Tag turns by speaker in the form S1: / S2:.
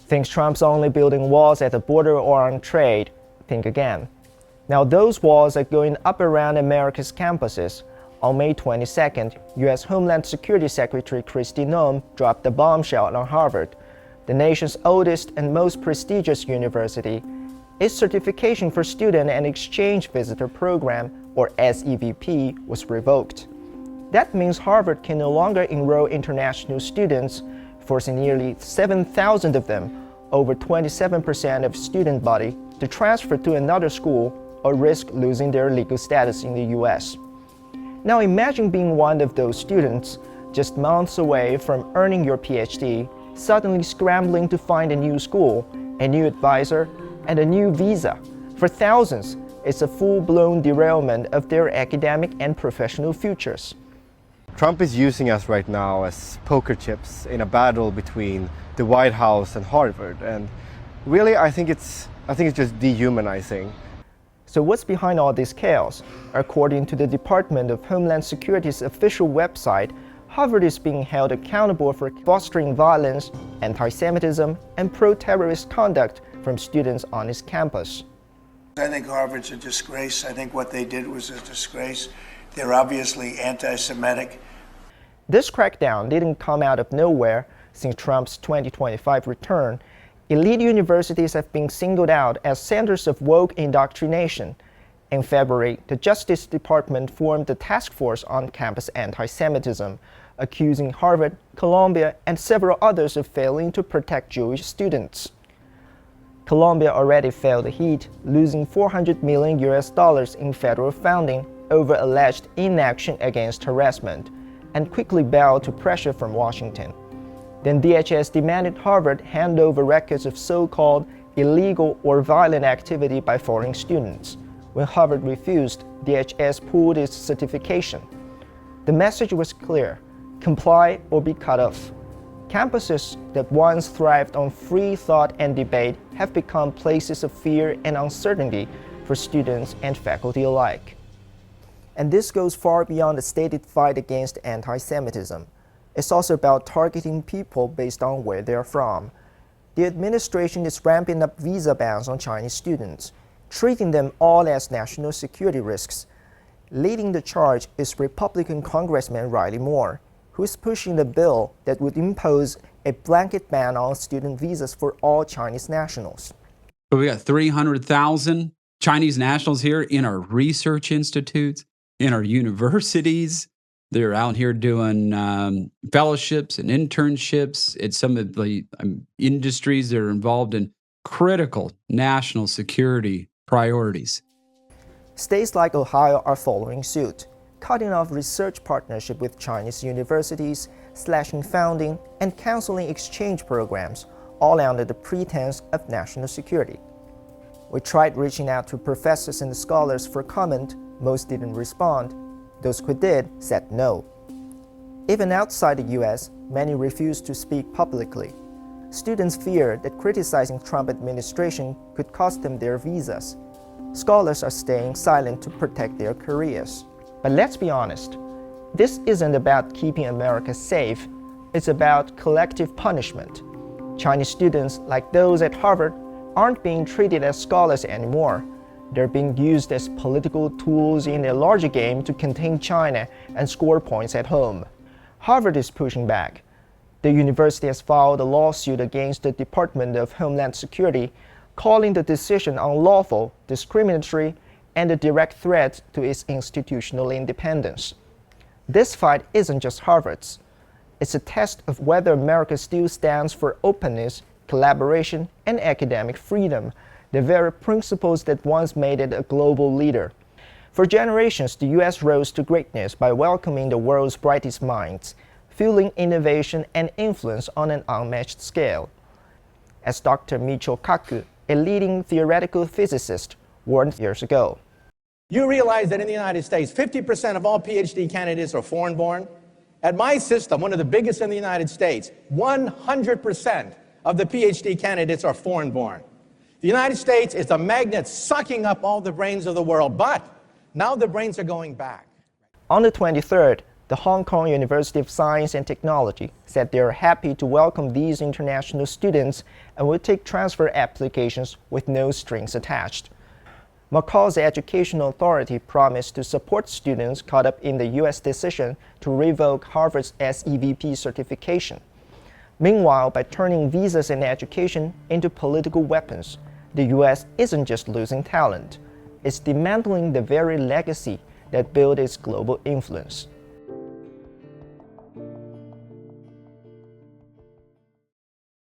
S1: Thinks Trump's only building walls at the border or on trade? Think again. Now those walls are going up around America's campuses. On May 22nd, U.S. Homeland Security Secretary Kristi Noem dropped the bombshell on Harvard, the nation's oldest and most prestigious university. Its certification for Student and Exchange Visitor Program, or SEVP, was revoked. That means Harvard can no longer enroll international students, forcing nearly 7,000 of them, over 27% of student body, to transfer to another school or risk losing their legal status in the U.S. Now imagine being one of those students, just months away from earning your PhD, suddenly scrambling to find a new school, a new advisor, and a new visa. For thousands, it's a full-blown derailment of their academic and professional futures.
S2: Trump is using us right now as poker chips in a battle between the White House and Harvard, and really I think it's just dehumanizing.
S1: So what's behind all this chaos? According to the Department of Homeland Security's official website, Harvard is being held accountable for fostering violence, antisemitism, and pro-terrorist conduct from students on its campus.
S3: I think Harvard's a disgrace. I think what they did was a disgrace. They're obviously anti-Semitic.
S1: This crackdown didn't come out of nowhere. Since Trump's 2025 return, elite universities have been singled out as centers of woke indoctrination. In February, the Justice Department formed the Task Force on Campus Antisemitism, accusing Harvard, Columbia, and several others of failing to protect Jewish students. Columbia already felt the heat, losing $400 million in federal funding over alleged inaction against harassment, and quickly bowed to pressure from Washington. Then DHS demanded Harvard hand over records of so-called illegal or violent activity by foreign students. When Harvard refused, DHS pulled its certification. The message was clear: comply or be cut off. Campuses that once thrived on free thought and debate have become places of fear and uncertainty for students and faculty alike. And this goes far beyond the stated fight against anti-Semitism. It's also about targeting people based on where they're from. The administration is ramping up visa bans on Chinese students, treating them all as national security risks. Leading the charge is Republican Congressman Riley Moore, who is pushing the bill that would impose a blanket ban on student visas for all Chinese nationals.
S4: So we got 300,000 Chinese nationals here in our research institutes, in our universities. They're out here doing fellowships and internships at some of the industries that are involved in critical national security priorities.
S1: States like Ohio are following suit, cutting off research partnership with Chinese universities, slashing funding, and canceling exchange programs, all under the pretense of national security. We tried reaching out to professors and scholars for comment. Most didn't respond. Those who did said no. Even outside the US, many refused to speak publicly. Students fear that criticizing Trump administration could cost them their visas. Scholars are staying silent to protect their careers. But let's be honest, this isn't about keeping America safe, it's about collective punishment. Chinese students, like those at Harvard, aren't being treated as scholars anymore. They're being used as political tools in a larger game to contain China and score points at home. Harvard is pushing back. The university has filed a lawsuit against the Department of Homeland Security, calling the decision unlawful, discriminatory, and a direct threat to its institutional independence. This fight isn't just Harvard's. It's a test of whether America still stands for openness, collaboration, and academic freedom, the very principles that once made it a global leader. For generations, the U.S. rose to greatness by welcoming the world's brightest minds, fueling innovation and influence on an unmatched scale. As Dr. Michio Kaku, a leading theoretical physicist, warned years ago.
S5: You realize that in the United States, 50% of all PhD candidates are foreign-born? At my system, one of the biggest in the United States, 100% of the PhD candidates are foreign-born. The United States is a magnet sucking up all the brains of the world, but now the brains are going back.
S1: On the 23rd, The Hong Kong University of Science and Technology said they are happy to welcome these international students and will take transfer applications with no strings attached. Macau's Educational Authority promised to support students caught up in the U.S. decision to revoke Harvard's SEVP certification. Meanwhile, by turning visas and education into political weapons, the U.S. isn't just losing talent, it's dismantling the very legacy that built its global influence.